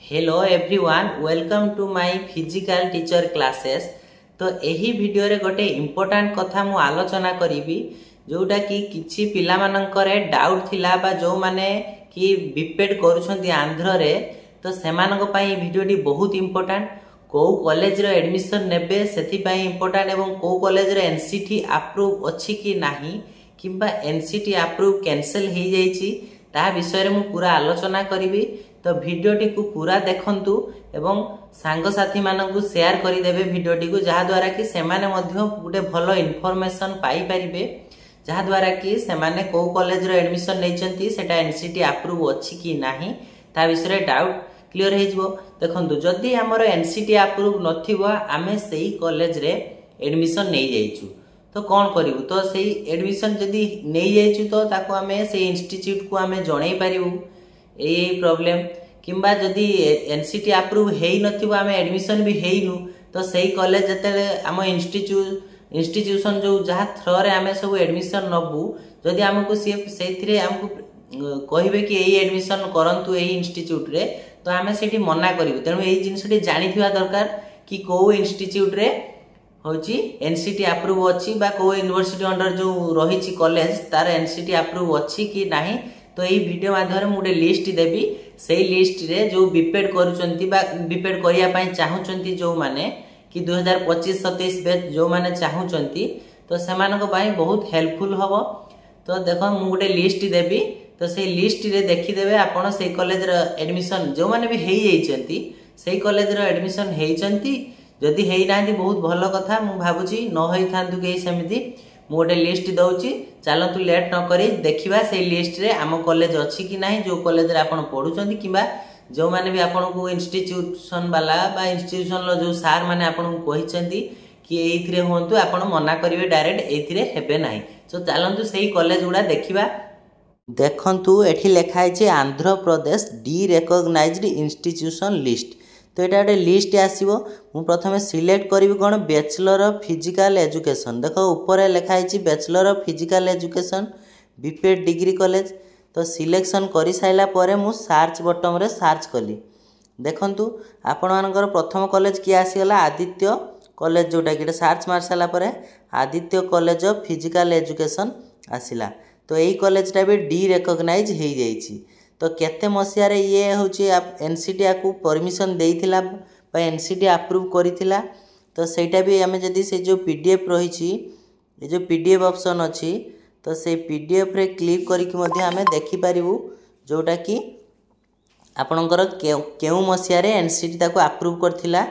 Hello everyone welcome to my physical teacher classes. तो यही video रे गोटे इम्पोर्टेंट कथा मु आलोचना करी जोटा कि किछि पिला मानकरे डाउट थिला बा जो माने कि बीपेड करूछंती आंध्र रे, तो सेमानक पई वीडियोटी बहुत इम्पोर्टेंट। को कॉलेज रो एडमिशन नेबे सेथि पई इम्पोर्टेंट एवं को कॉलेज रे एनसीटी अप्रूव अछि कि नाही किबा एनसीटी अप्रूव कैंसिल हो जाइछि ता विषय में पूरा आलोचना करी। तो वीडियोटी को पूरा देखंतु एवं सांग साथी मानकु शेयर करि देबे वीडियोटी को, जहा द्वारा कि सेमाने मध्य गुटे भलो इन्फॉर्मेशन पाई परिबे, जहा द्वारा कि सेमाने को कॉलेज रो एडमिशन नैचंती सेटा एनसीटी अप्रूव अछि कि नाही ता विषय डाउट क्लियर हे जिवो। देखंतु जदी हमर एनसीटी अप्रूव नथिबो आमे सेही कॉलेज रे एडमिशन नै जाइछु तो कौन करिवु, तो सेही एडमिशन जदी नै जाइछु तो ताको आमे सेही इंस्टीट्यूट को आमे जणै पारिवु एई प्रॉब्लम। किंबा जदी एनसीटी अप्रूव हेई नथिबो आमे एडमिशन भी हेइनु तो सेही कॉलेज जते आम इंस्टीट्यूशन जो जहा थ्रो रे आमे सब एडमिशन नबु, जदी हमकु सेथिरे हमकु कहिबे कि एई एडमिशन करंतु एई इंस्टीट्यूट रे, तो आमे सेठी मना करिवु। तेनु एई जिंसटी जानिथिबा दरकार कि को इंस्टीट्यूट रे होची एनसीटी अप्रूव अछि बा को यूनिवर्सिटी अंडर जो रहिछि कॉलेज तार एनसीटी अप्रूव अछि कि नाही। तो यही वीडियो माध्यम गोटे लिस्ट देवी, से लिस्ट रे जो बीपेड करूचंती बा बीपेड करिया पई चाहुचंती जो माने कि 2025-27 बैच जो माने चाहुचंती तो सेमानक पई बहुत हेल्पफुल हबो। तो देखो मु गोटे लिस्ट देवी, तो से लिस्ट रे देखि देबे आपण से कॉलेज रो एडमिशन जो माने भी हेई जाइचंती से कॉलेज रो एडमिशन हेइचंती, जदी हेई नांती बहुत भलो कथा। मु भाबुची न होई थांतु के सेमिति मु गोटे लिस्ट दउची, चलतु लेट न करी देखिबा से लिस्ट रे आम कॉलेज अछि कि नाही, जो कॉलेज रे आपण पढुचंती किबा जो माने भी आपण को इंस्टीट्यूशन वाला बा इंस्टीट्यूशन लो जो सार माने आपण को कहिचंती कि एइथिरे होंतु आपण मना करिवे डायरेक्ट एइथिरे हेबे नाही। सो चलंतु सेही कॉलेज गुडा देखिबा। देखंतु एठी लेखा है Andhra Pradesh D recognised institution list. तो यहाँ गोटे लिस्ट आसो, मु प्रथम सिलेक्ट करी कौन बैचलर ऑफ फिजिकल एजुकेशन। देखो ऊपर लिखाई bachelor of physical education BPEd degree college. तो सिलेक्शन कर सारा पर मु सर्च बटन रे सर्च कली। देखंतु आपण मानकर प्रथम कॉलेज किए आसीगला आदित्य कॉलेज, जोटा कि सर्च मार सारा पर Aditya college of physical education आसिला। तो यही कॉलेजटा भी डी रिकॉग्नाइज हो जाइए। तो केते मसिया रे ये होची एनसीटी को परमिशन देइथिला बा एनसीटी अप्रूव करिथिला। तो सेटा भी आमे जदी से जो पीडीएफ रही ये जो पीडीएफ ऑप्शन अच्छी, तो से पीडीएफ रे क्लिक करिक मध्य आमे देखि पारिबु जोटा कि आपणकर केउ मसिया रे एनसीटी ताको अप्रूव करथिला,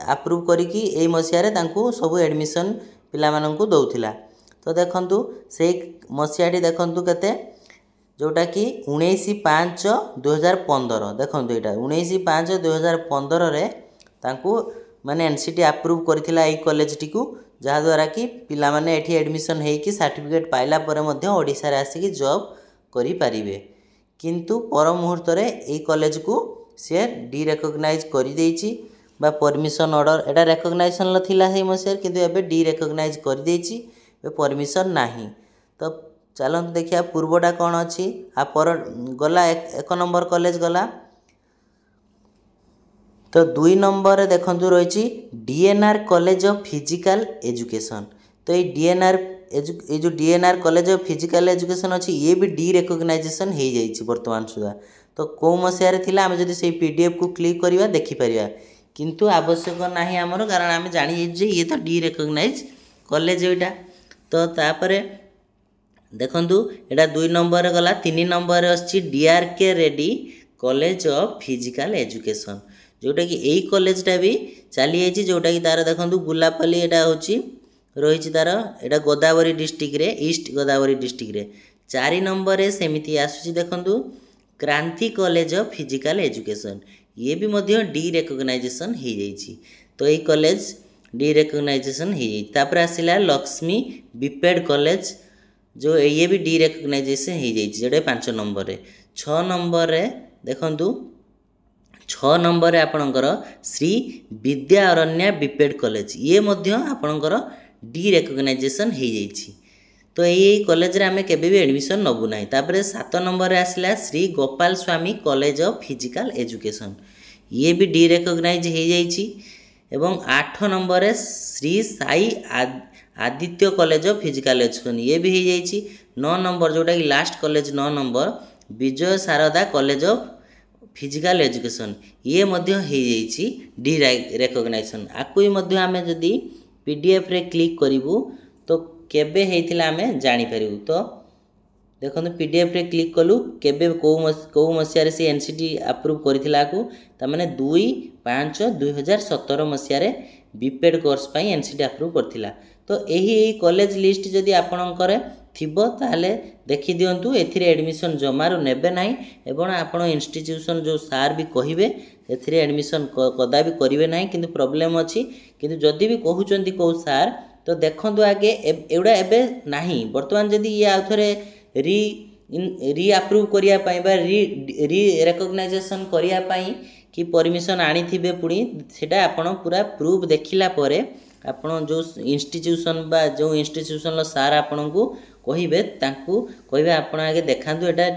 अप्रूव करिकी एई मसिया रे तांको सब एडमिशन पिला माननकु दउथिला। तो देखंतु से मसियाटी देखंतु केते जोटा कि 19/5/2015 देखो यहाँ 19/5/2015 रे तांको माने एनसीटी अप्रूव करथिला एई कॉलेज टी को, जहा द्वारा कि पिला माने एठी एडमिशन हेकी सर्टिफिकेट पाइला परे मध्य ओडिसा रे आसी कि जॉब करि पारिबे। किंतु पर मुहूर्त रे एई कॉलेज को से डी रिकॉग्नाइज करि देइची बा परमिशन ऑर्डर एटा रिकॉग्नाइजेशन ल थिला हे मसियर, किंतु एबे डी रिकॉग्नाइज करि देइची, ए परमिशन नाही। तो चलते देखिए पूर्वटा कौन अच्छी पर गला एक नंबर कॉलेज गला। तो 2 नंबर देखु रही DNR college of physical education. तो ये डीएनआर ये जो DNR college of physical education अच्छी ये भी डी रिकॉग्नाइजेशन हो जाइए वर्तमान सुधा। तो कौ मसीह थिला आमे जदि से पीडीएफ को क्लिक करिवा देखि परिया, किंतु आवश्यक नाही हमर, कारण आमे जानि जे ये तो डी रिकॉग्नाइज कॉलेज एटा। तो तापरे देखंतु एटा 2 नंबर गला। 3 नंबर अच्छी DRK Reddy college of physical education, जोटा कि यही कॉलेजटा भी चली जाइए, जोटा कि तार देखंतु गुलापल्ली एटा होची रही तार एटा गोदावरी डिस्ट्रिक्ट रे, ईस्ट गोदावरी डिस्ट्रिक्ट रे। 4 नंबर रे सेमिति आसुची देखंतु क्रांति कॉलेज ऑफ फिजिकल एजुकेशन, ये भी मध्य डी रिकॉग्नाइजेशन हो जाइए। तो यही कॉलेज डी रिकॉग्नाइजेशन हो जाइए। तापर आसिला लक्ष्मी बीपेड कॉलेज, जो ये भी डी रिकॉग्नाइजेशन हो जाइए, जोटा 5 नंबर रे। 6 नंबर रे देखंतु 6 नंबर रे आपणकर श्री विद्या अरण्य बीपेड कॉलेज, ये मध्य आपणकर डी रिकॉग्नाइजेशन हो जाइए। तो यही कॉलेज रे आमे केबे भी एडमिशन नबु नाही। तापर 7 नंबर रे आसिला Shri Gopal Swami college of physical education, ये भी डी रेकग्नाइज हो जाइए। एवं 8 नंबर रे Shri Sai Aditya college of physical education ये भी हो जाइए। 9 नंबर जोटा कि last college 9 number Vijay Sharada college of physical education ये मध्य हो जाइए डी रेकग्नाइजेशन। आपको ही मध्य आमे जदि पीडीएफ रे क्लिक करिवु तो केबे हेइथिला आमे जानि परिवु। तो देखो पीडीएफ रे क्लिक कलु केबे को मसिया से एनसीटी अप्रूव करथिला को तामाने 2/5/2017 मसिया रे बीपेड कोर्स पई एनसीटी अप्रूव करथिला। तो एही कॉलेज लिस्ट जदि आपणकर थिबो ताले देखि दियंतु एथिरे एडमिशन जमारू नेबे नाही एवं आपण इंस्टीट्यूशन जो सार भी कहिबे एथिरे एडमिशन कदा भी करिवे नाही। किंतु प्रॉब्लम अछि किंतु जदि भी कहउचंती को सार तो देखंतु आगे एउडा एबे नाही वर्तमान जदि ये आउथरे री अप्रूव करिया पई बा री रेकग्नाइजेशन करिया पई कि परमिशन आनी थिबे पुणी सेटा आपण पूरा प्रूफ देखिला परे आपण जो इंस्टीट्यूशन बा जो इंस्टीट्यूशन सार आपण को कहिबे तांकू कहिबे आपण आगे देखांतु एटा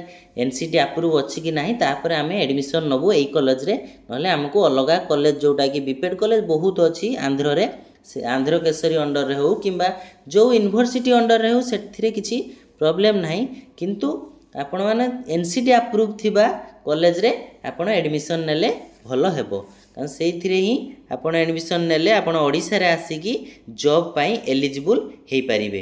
एनसीटी अप्रूव अछि कि नाही तापर आमे एडमिशन नबो एई कॉलेज रे नले हमको अलगा कॉलेज जोटा कि बीपेड कॉलेज बहुत अछि आंध्र रे से आंध्र केसरी अंडर रे हो किंबा जो यूनिवर्सिटी अंडर रे हो सेथिरे किछि प्रॉब्लम नाही। किंतु आपण माने एनसीटी अप्रूव थिबा कॉलेज रे आपण एडमिशन नेले भलो हेबो कारण सेथिरे ही आपण एडमिशन नेले आपण ओडिसा रे आसी कि जॉब पई एलिजिबल हेई परिबे।